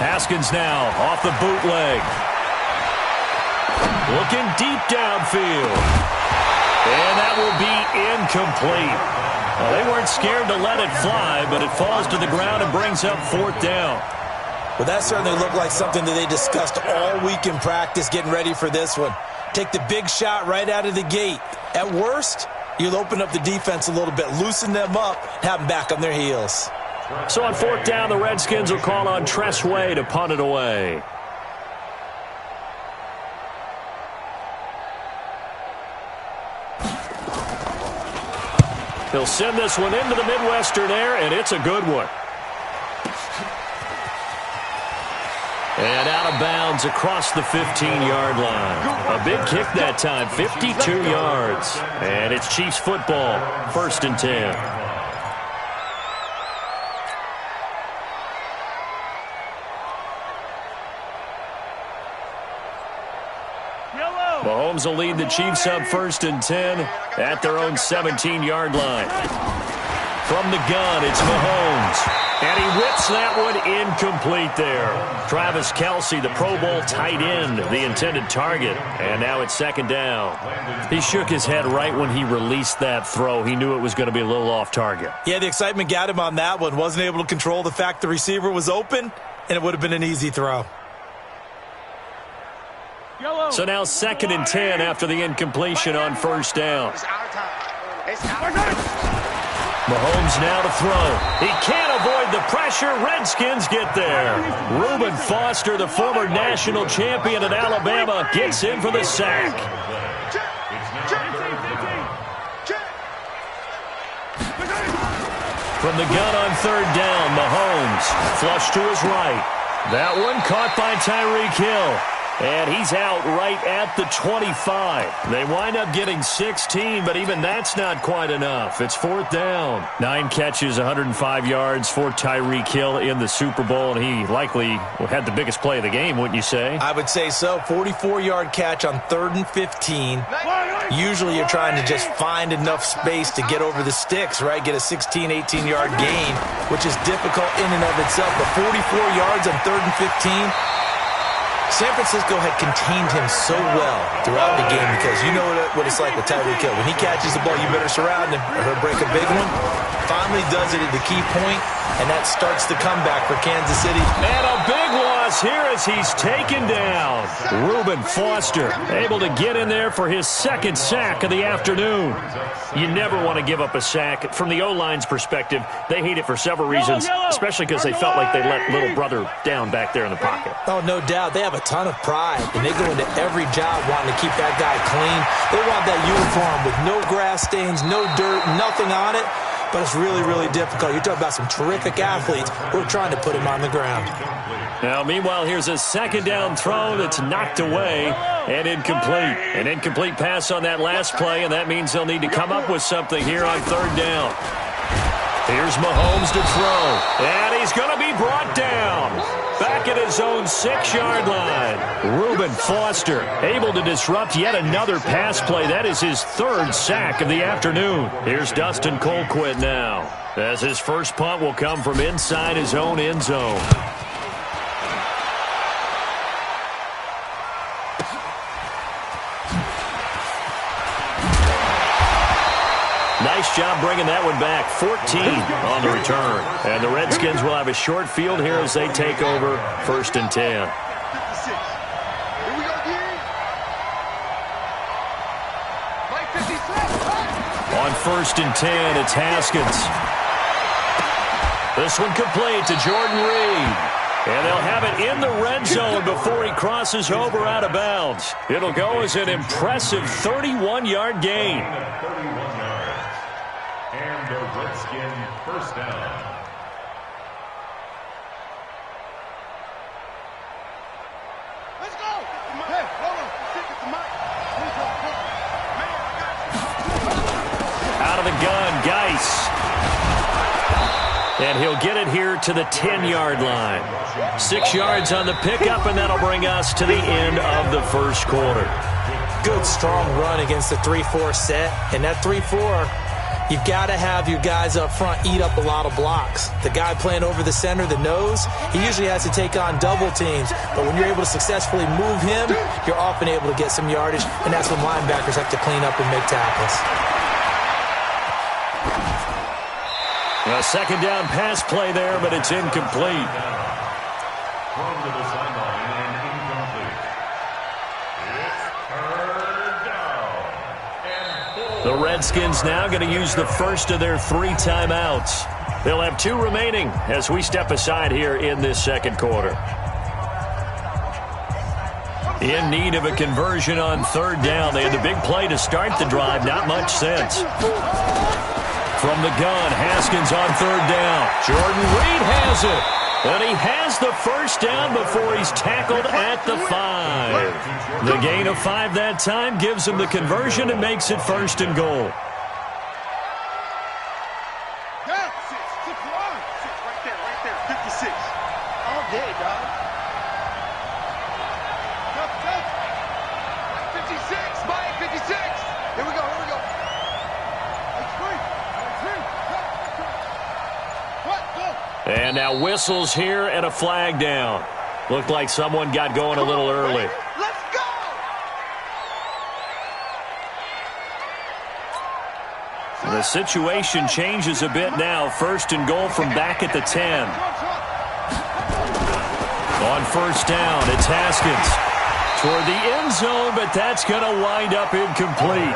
Haskins now off the bootleg. Looking deep downfield. And that will be incomplete. Well, they weren't scared to let it fly, but it falls to the ground and brings up 4th down. Well, that certainly looked like something that they discussed all week in practice getting ready for this one. Take the big shot right out of the gate. At worst, you'll open up the defense a little bit, loosen them up, have them back on their heels. So on 4th down, the Redskins will call on Tressway to punt it away. He'll send this one into the Midwestern air, and it's a good one. And out of bounds across the 15-yard line. A big kick that time, 52 yards. And it's Chiefs football, 1st and 10. Mahomes will lead the Chiefs up 1st and 10 at their own 17-yard line. From the gun, it's Mahomes. And he whips that one incomplete there. Travis Kelce, the Pro Bowl tight end, the intended target. And now it's 2nd down. He shook his head right when he released that throw. He knew it was going to be a little off target. Yeah, the excitement got him on that one. Wasn't able to control the fact the receiver was open, and it would have been an easy throw. So now 2nd and 10 after the incompletion on 1st down. Mahomes now to throw. He can't avoid the pressure. Redskins get there. Reuben Foster, the former national champion at Alabama, gets in for the sack. From the gun on 3rd down, Mahomes flush to his right. That one caught by Tyreek Hill. And he's out right at the 25. They wind up getting 16, but even that's not quite enough. It's 4th down. 9 catches, 105 yards for Tyreek Hill in the Super Bowl, and he likely had the biggest play of the game, wouldn't you say? I would say so. 44-yard catch on 3rd and 15. Usually you're trying to just find enough space to get over the sticks, right? Get a 16, 18-yard gain, which is difficult in and of itself. But 44 yards on 3rd and 15. San Francisco had contained him so well throughout the game because you know what it's like with Tyreek Hill. When he catches the ball, you better surround him or he'll break a big one. Finally does it at the key point, and that starts the comeback for Kansas City. And a big loss here as he's taken down. Reuben Foster able to get in there for his 2nd sack of the afternoon. You never want to give up a sack. From the O-line's perspective, they hate it for several reasons, especially because they felt like they let little brother down back there in the pocket. Oh, no doubt. They have a ton of pride, and they go into every job wanting to keep that guy clean. They want that uniform with no grass stains, no dirt, nothing on it. But it's really, really difficult. You're talking about some terrific athletes who are trying to put him on the ground. Now, meanwhile, here's a 2nd down throw that's knocked away and incomplete. An incomplete pass on that last play, and that means they'll need to come up with something here on 3rd down. Here's Mahomes to throw, and he's going to be brought down. Back at his own 6-yard line. Reuben Foster able to disrupt yet another pass play. That is his 3rd sack of the afternoon. Here's Dustin Colquitt now, as his first punt will come from inside his own end zone. Nice job bringing that one back. 14 on the return. And the Redskins will have a short field here as they take over 1st and 10. On 1st and 10, it's Haskins. This one complete to Jordan Reed. And they'll have it in the red zone before he crosses over out of bounds. It'll go as an impressive 31-yard gain. And the Redskin 1st down. Let's go! Hey, hold on. Get the mic. Out of the gun, Geis. And he'll get it here to the 10-yard line. 6 yards on the pickup, and that'll bring us to the end of the first quarter. Good, strong run against the 3-4 set. And that 3-4, You've got to have your guys up front eat up a lot of blocks. The guy playing over the center, the nose, he usually has to take on double teams. But when you're able to successfully move him, you're often able to get some yardage, and that's when linebackers have to clean up and make tackles. A second down pass play there, but it's incomplete. Thrown to the sideline and incomplete. It's third down. The Redskins now going to use the first of their 3 timeouts. They'll have 2 remaining as we step aside here in this second quarter. In need of a conversion on third down. They had the big play to start the drive. Not much sense. From the gun, Haskins on third down. Jordan Reed has it. And he has the first down before he's tackled at the 5. The gain of 5 that time gives him the conversion and makes it first and goal. Yeah, 6 right there, 56. All day, dog. 56, Mike, 56. Here we go. And now whistles here and a flag down. Looked like someone got going a little early. Let's go! The situation changes a bit now. First and goal from back at the 10. On first down, it's Haskins. Toward the end zone, but that's going to wind up incomplete.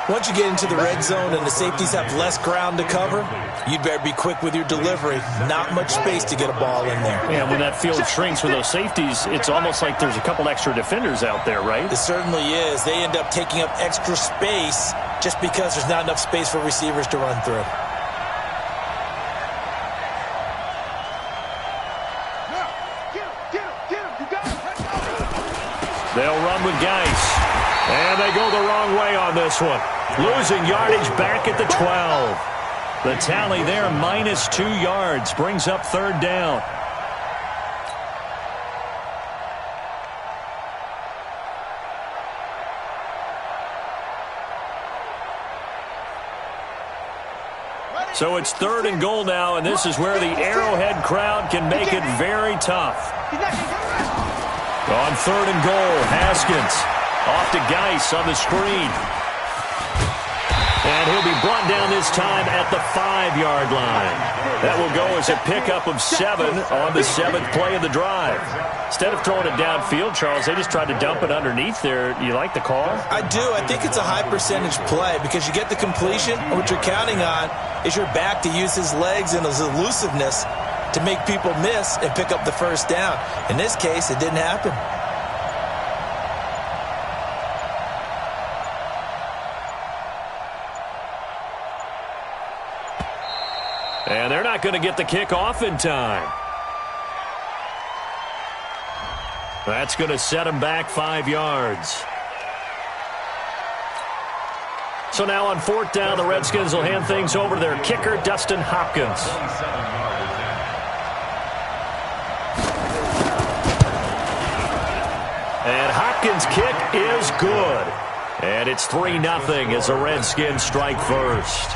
Once you get into the red zone and the safeties have less ground to cover, you'd better be quick with your delivery. Not much space to get a ball in there. Yeah, when that field shrinks with those safeties, it's almost like there's a couple extra defenders out there, right? It certainly is. They end up taking up extra space just because there's not enough space for receivers to run through. They'll run with Geis. And they go the wrong way on this one. Losing yardage back at the 12. The tally there, minus 2 yards, brings up third down. So it's third and goal now, and this is where the Arrowhead crowd can make it very tough. On third and goal, Haskins. Off to Geis on the screen. And he'll be brought down this time at the 5-yard line. That will go as a pickup of 7 on the 7th play of the drive. Instead of throwing it downfield, Charles, they just tried to dump it underneath there. You like the call? I do. I think it's a high percentage play because you get the completion. And what you're counting on is your back to use his legs and his elusiveness to make people miss and pick up the first down. In this case, it didn't happen. And they're not going to get the kickoff in time. That's going to set them back 5 yards. So now on fourth down, the Redskins will hand things over to their kicker, Dustin Hopkins. And Hopkins' kick is good. And it's 3-0 as the Redskins strike first.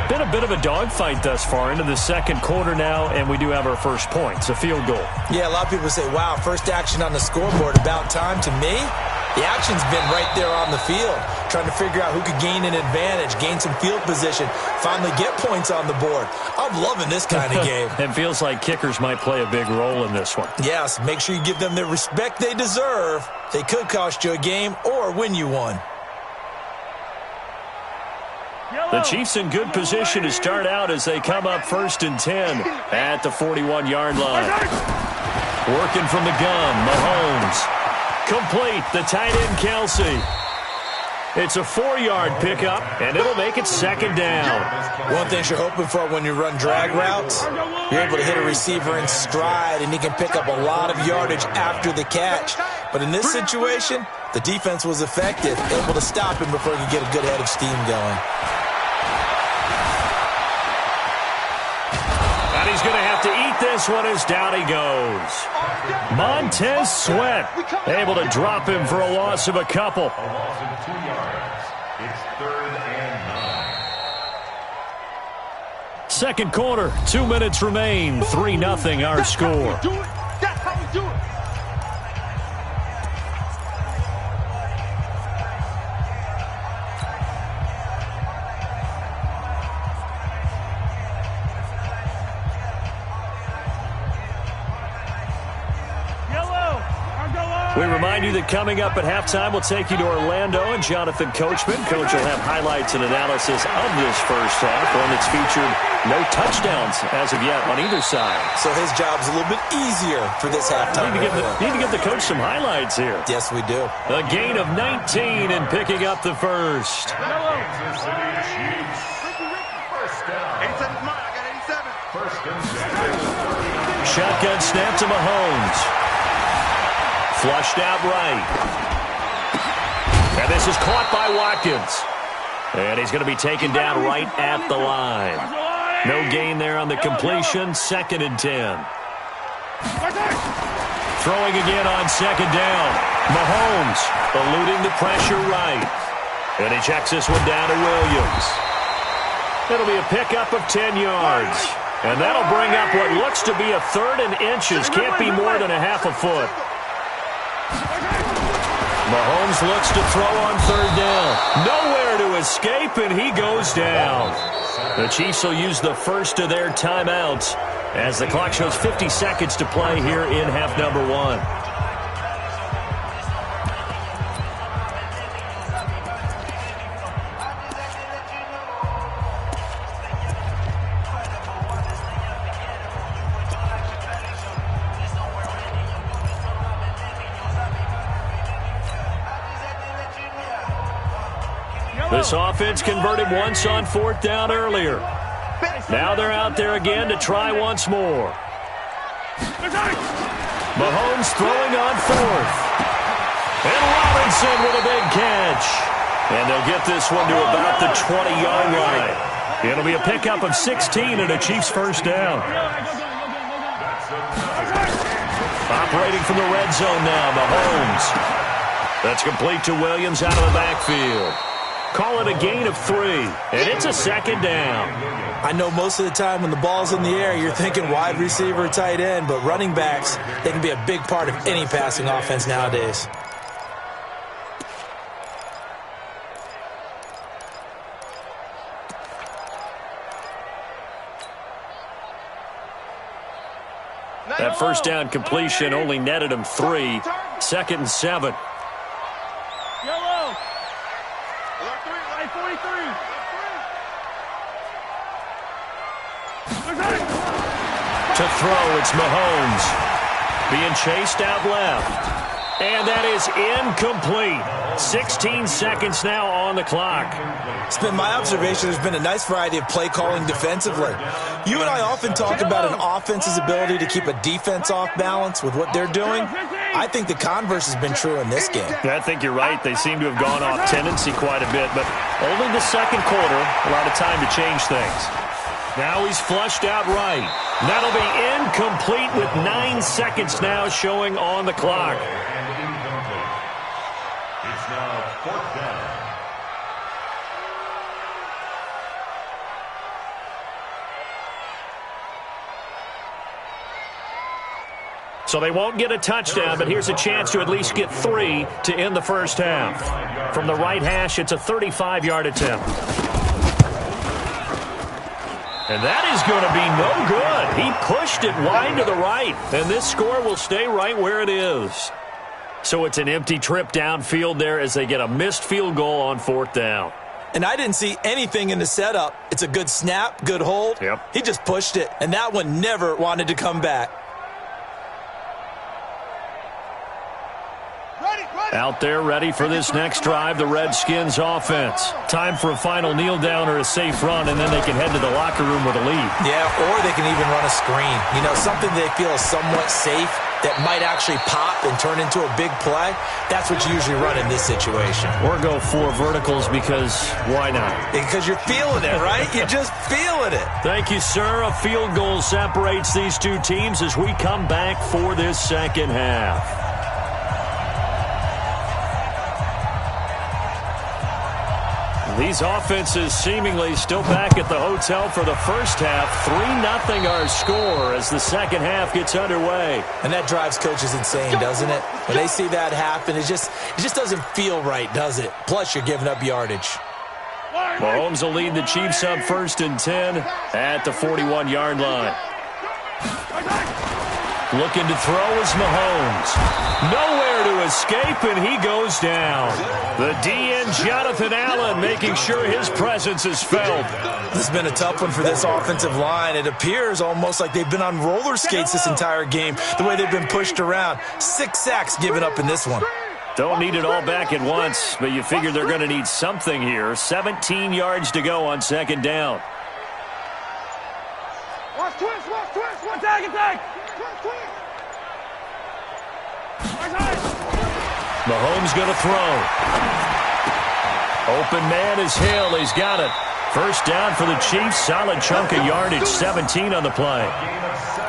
Been a bit of a dogfight thus far into the second quarter now, and we do have our first points, a field goal. Yeah, a lot of people say, wow, first action on the scoreboard, about time. To me, the action's been right there on the field, trying to figure out who could gain an advantage, gain some field position, finally get points on the board. I'm loving this kind of game. It feels like kickers might play a big role in this one. Yes, make sure you give them the respect they deserve. They could cost you a game or win you one. The Chiefs in good position to start out as they come up first and 10 at the 41-yard line. Working from the gun, Mahomes. Complete, the tight end, Kelsey. It's a 4-yard pickup, and it'll make it second down. One thing you're hoping for when you run drag routes, you're able to hit a receiver in stride, and he can pick up a lot of yardage after the catch. But in this situation, the defense was effective, able to stop him before he could get a good head of steam going. And he's going to have to eat this one as down he goes. Montez Sweat able to drop him for a loss of a couple. A loss of 2 yards. It's third and 9. Second quarter, 2 minutes remain. 3-0 our score. That's how we do it. We remind you that coming up at halftime, we'll take you to Orlando and Jonathan Coachman. Coach will have highlights and analysis of this first half, one that's featured no touchdowns as of yet on either side. So his job's a little bit easier for this halftime. Need to give the coach some highlights here. Yes, we do. A gain of 19 and picking up the first. Kansas City Chiefs. First down. 87's mine. I got 87. First and 10. Shotgun snap to Mahomes. Flushed out right. And this is caught by Watkins. And he's going to be taken down right at the line. No gain there on the completion. 2nd and 10. Throwing again on 2nd down. Mahomes eluding the pressure right. And he checks this one down to Williams. It'll be a pickup of 10 yards. And that'll bring up what looks to be a 3rd and inches. Can't be more than a half a foot. Mahomes looks to throw on 3rd down. Nowhere to escape, and he goes down. The Chiefs will use the first of their timeouts as the clock shows 50 seconds to play here in half number 1. This offense converted once on 4th down earlier. Now they're out there again to try once more. Mahomes throwing on 4th. And Robinson with a big catch. And they'll get this one to about the 20-yard line. It'll be a pickup of 16 and a Chiefs first down. Operating from the red zone now, Mahomes. That's complete to Williams out of the backfield. Call it a gain of 3, and it's a 2nd down. I know most of the time when the ball's in the air, you're thinking wide receiver, tight end, but running backs, they can be a big part of any passing offense nowadays. That first down completion only netted him 3. 2nd and 7. To throw, it's Mahomes. Being chased out left. And that is incomplete. 16 seconds now on the clock. It's been my observation there's been a nice variety of play calling defensively. You and I often talk about an offense's ability to keep a defense off balance with what they're doing. I think the converse has been true in this game. I think you're right. They seem to have gone off tendency quite a bit, but only the second quarter, a lot of time to change things. Now he's flushed out right. That'll be incomplete with 9 seconds now showing on the clock. And incomplete. It's now 4th down. So they won't get a touchdown, but here's a chance to at least get 3 to end the first half. From the right hash, it's a 35-yard attempt. And that is going to be no good. He pushed it wide to the right, and this score will stay right where it is. So it's an empty trip downfield there as they get a missed field goal on 4th down. And I didn't see anything in the setup. It's a good snap, good hold. Yep. He just pushed it, and that one never wanted to come back. Out there ready for this next drive, the Redskins offense. Time for a final kneel down or a safe run, and then they can head to the locker room with a lead. Yeah, or they can even run a screen. You know, something they feel is somewhat safe that might actually pop and turn into a big play. That's what you usually run in this situation. Or go 4 verticals because why not? Because you're feeling it, right? You're just feeling it. Thank you, sir. A field goal separates these two teams as we come back for this second half. These offenses seemingly still back at the hotel for the first half. 3-0 our score as the second half gets underway. And that drives coaches insane, doesn't it? When they see that happen, it just doesn't feel right, does it? Plus, you're giving up yardage. Mahomes will lead the Chiefs up 1st and 10 at the 41-yard line. Looking to throw is Mahomes. Nowhere to escape, and he goes down. The DN, Jonathan Allen, making sure his presence is felt. This has been a tough one for this offensive line. It appears almost like they've been on roller skates this entire game, the way they've been pushed around. 6 sacks given up in this one. Don't need it all back at once, but you figure they're going to need something here. 17 yards to go on 2nd down. Watch twist, one tag. Mahomes going to throw. Open man is Hill. He's got it. 1st down for the Chiefs. Solid chunk of yardage. 17 on the play.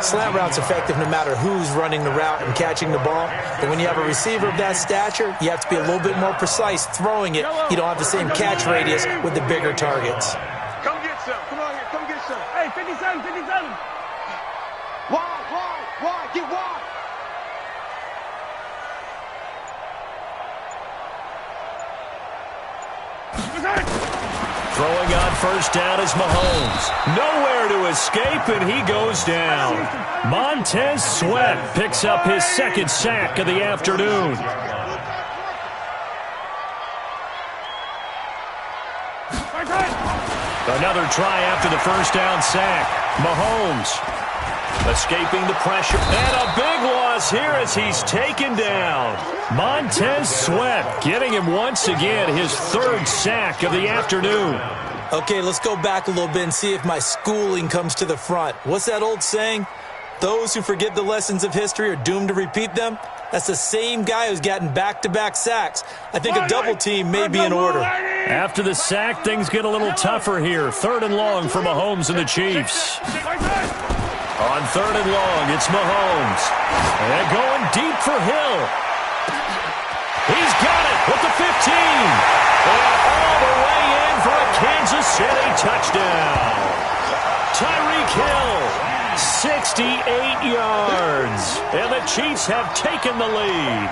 Slant route's effective no matter who's running the route and catching the ball. But when you have a receiver of that stature, you have to be a little bit more precise throwing it. You don't have the same catch radius with the bigger targets. Come get some. Come on here. Come get some. Hey, 57. Wide. Get wide. Throwing on 1st down is Mahomes. Nowhere to escape, and he goes down. Montez Sweat picks up his 2nd sack of the afternoon. Another try after the 1st down sack. Mahomes escaping the pressure. And a big loss here as he's taken down. Montez Sweat getting him once again his 3rd sack of the afternoon. Okay, let's go back a little bit and see if my schooling comes to the front. What's that old saying? Those who forget the lessons of history are doomed to repeat them. That's the same guy who's gotten back-to-back sacks. I think a double team may be in order. After the sack, things get a little tougher here. 3rd and long for Mahomes and the Chiefs. On 3rd and long, it's Mahomes. And going deep for Hill. He's got it with the 15. And all the way in for a Kansas City touchdown. Tyreek Hill, 68 yards. And the Chiefs have taken the lead.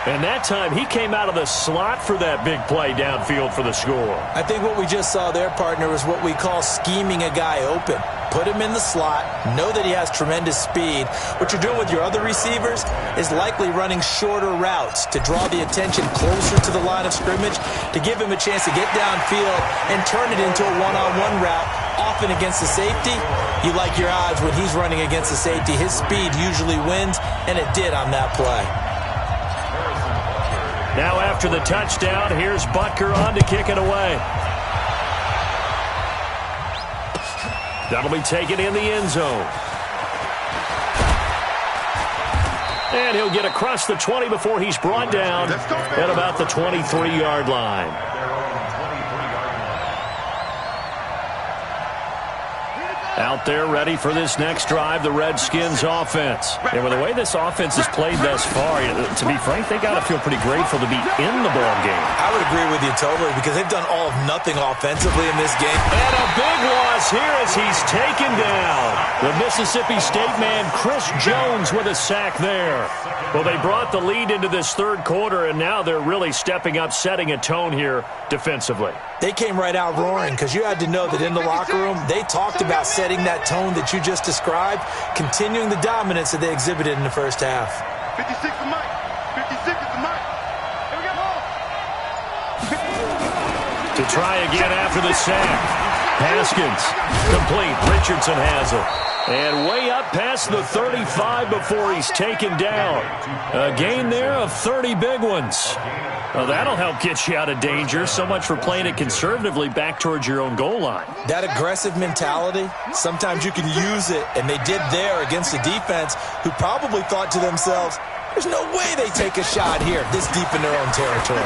And that time, he came out of the slot for that big play downfield for the score. I think what we just saw there, partner, is what we call scheming a guy open. Put him in the slot, know that he has tremendous speed. What you're doing with your other receivers is likely running shorter routes to draw the attention closer to the line of scrimmage, to give him a chance to get downfield and turn it into a one-on-one route, often against the safety. You like your odds when he's running against the safety. His speed usually wins, and it did on that play. Now after the touchdown, here's Butker on to kick it away. That'll be taken in the end zone. And he'll get across the 20 before he's brought down at about the 23-yard line. Out there ready for this next drive, the Redskins offense. And with the way this offense has played thus far, to be frank, they got to feel pretty grateful to be in the ball game. I would agree with you totally, because they've done all of nothing offensively in this game. And a big loss here as he's taken down. The Mississippi State man, Chris Jones, with a sack there. Well, they brought the lead into this 3rd quarter, and now they're really stepping up, setting a tone here defensively. They came right out roaring, because you had to know that in the locker room, they talked about setting that tone that you just described, continuing the dominance that they exhibited in the first half. 56 to Mike. 56 to Mike. Here we go. To try again after the sack. Haskins, complete. Richardson has it. And way up past the 35 before he's taken down. A gain there of 30 big ones. Well, that'll help get you out of danger. So much for playing it conservatively back towards your own goal line. That aggressive mentality, sometimes you can use it, and they did there against a defense who probably thought to themselves, there's no way they take a shot here this deep in their own territory.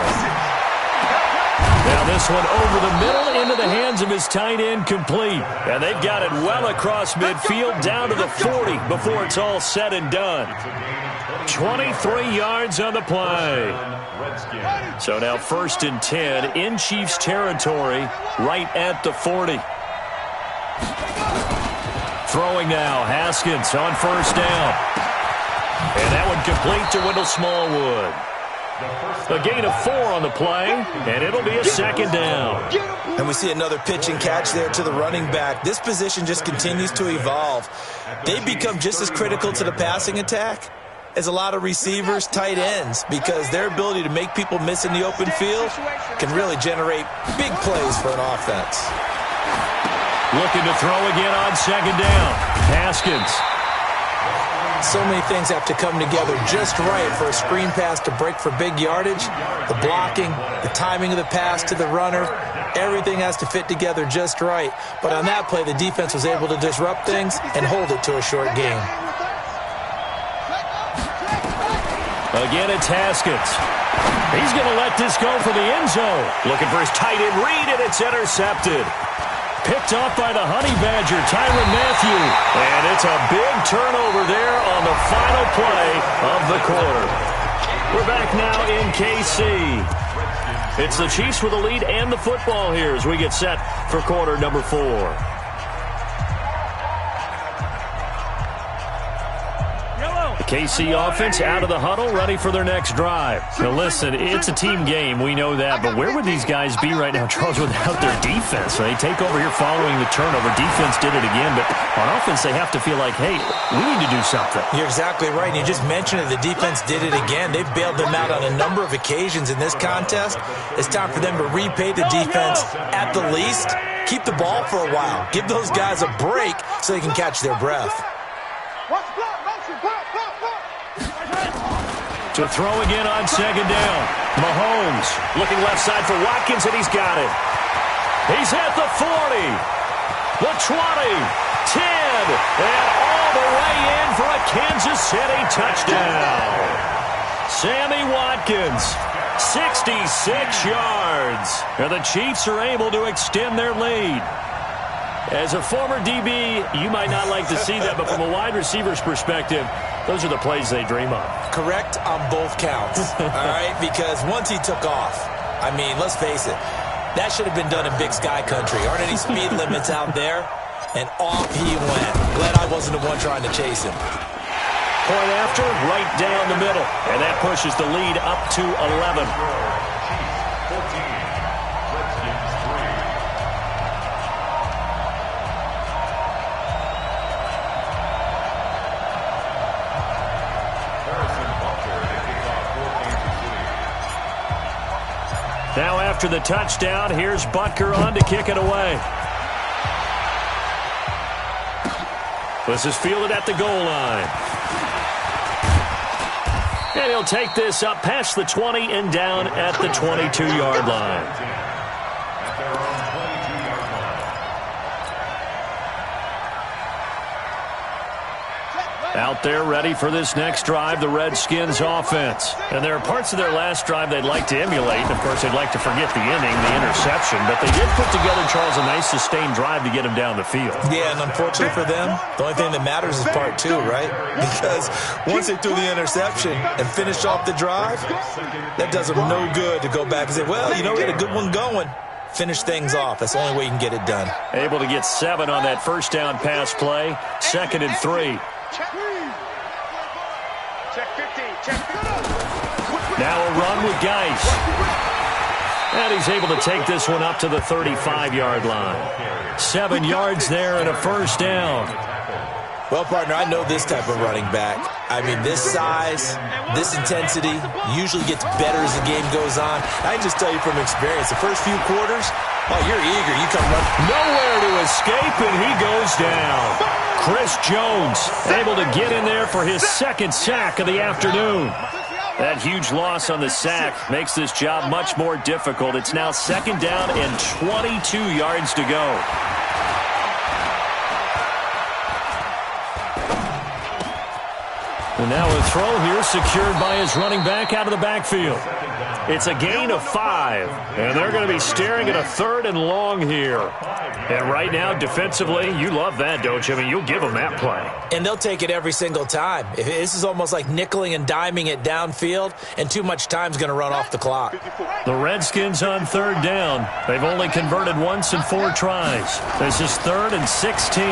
Now And this one over the middle into the hands of his tight end, complete. And they've got it well across midfield down to the 40 before it's all said and done. 23 yards on the play. So now 1st and 10 in Chiefs territory right at the 40. Throwing now, Haskins on 1st down. And that one complete to Wendell Smallwood. A gain of 4 on the play, and it'll be a 2nd down. And we see another pitch and catch there to the running back. This position just continues to evolve. They become just as critical to the passing attack as a lot of receivers, tight ends, because their ability to make people miss in the open field can really generate big plays for an offense. Looking to throw again on 2nd down. Haskins. So many things have to come together just right for a screen pass to break for big yardage. The blocking, the timing of the pass to the runner, everything has to fit together just right. But on that play, the defense was able to disrupt things and hold it to a short game. Again, it's Haskins. He's going to let this go for the end zone. Looking for his tight end read, and it's intercepted. Picked off by the Honey Badger, Tyrann Mathieu. And it's a big turnover there on the final play of the quarter. We're back now in KC. It's the Chiefs with the lead and the football here as we get set for quarter number 4. KC offense out of the huddle, ready for their next drive. Now listen, it's a team game, we know that, but where would these guys be right now, Charles, without their defense? They take over here following the turnover. Defense did it again, but on offense they have to feel like, hey, we need to do something. You're exactly right, and you just mentioned it. The defense did it again. They've bailed them out on a number of occasions in this contest. It's time for them to repay the defense at the least. Keep the ball for a while. Give those guys a break so they can catch their breath. To throw again on 2nd down. Mahomes looking left side for Watkins, and he's got it. He's at the 40, the 20, 10, and all the way in for a Kansas City touchdown. Sammy Watkins, 66 yards. And the Chiefs are able to extend their lead. As a former DB, you might not like to see that, but from a wide receiver's perspective, those are the plays they dream of. Correct on both counts, all right? Because once he took off, I mean, let's face it, that should have been done in Big Sky Country. Aren't any speed limits out there? And off he went. Glad I wasn't the one trying to chase him. Point after, right down the middle. And that pushes the lead up to 11. Now after the touchdown, here's Butker on to kick it away. This is fielded at the goal line. And he'll take this up past the 20 and down at the 22-yard line. Out there ready for this next drive, the Redskins offense. And there are parts of their last drive they'd like to emulate. And of course, they'd like to forget the inning, the interception. But they did put together, Charles, a nice sustained drive to get him down the field. Yeah, and unfortunately for them, the only thing that matters is part 2, right? Because once they threw the interception and finished off the drive, that does them no good to go back and say, well, you know, we had a good one going. Finish things off. That's the only way you can get it done. Able to get 7 on that first down pass play. 2nd and 3. Now a run with Geis. And he's able to take this one up to the 35-yard line. 7 yards there and a first down. Well, partner, I know this type of running back. I mean, this size, this intensity usually gets better as the game goes on. I can just tell you from experience, the first few quarters, oh, you're eager. You come run. Nowhere to escape, and he goes down. Chris Jones able to get in there for his 2nd sack of the afternoon. That huge loss on the sack makes this job much more difficult. It's now 2nd down and 22 yards to go. And now a throw here secured by his running back out of the backfield. It's a gain of 5, and they're going to be staring at a 3rd and long here. And right now, defensively, you love that, don't you? I mean, you'll give them that play. And they'll take it every single time. This is almost like nickeling and diming it downfield, and too much time's going to run off the clock. The Redskins on 3rd down. They've only converted once in 4 tries. This is 3rd and 16.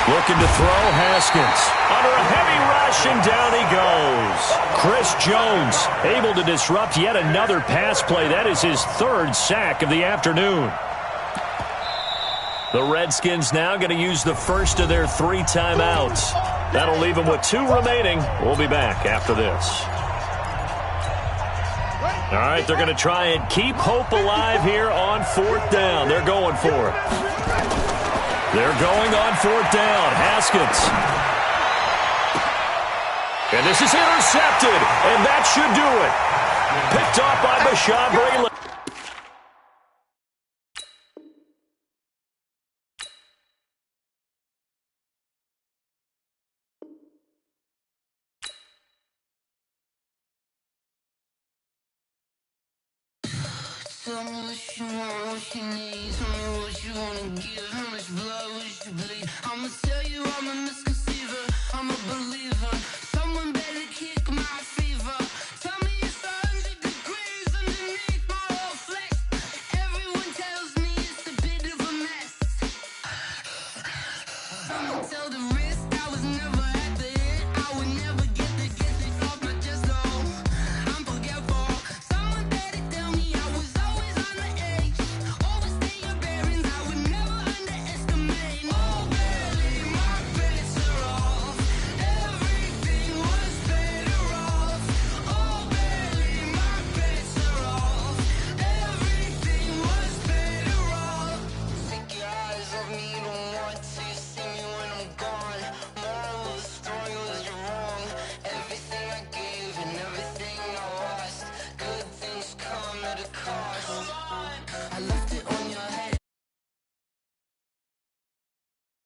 Looking to throw, Haskins. Under a heavy rush, and down he goes. Chris Jones able to disrupt yet another pass play. That is his 3rd sack of the afternoon. The Redskins now going to use the first of their 3 timeouts. That'll leave them with 2 remaining. We'll be back after this. All right, they're going to try and keep hope alive here on 4th down. They're going for it. They're going on 4th down. Haskins. And this is intercepted, and that should do it. Picked off by Bashaud Breeland. Tell me what you want, what you need. Tell me what you wanna give. How much blood would you bleed? I'ma tell you I'm a misconception.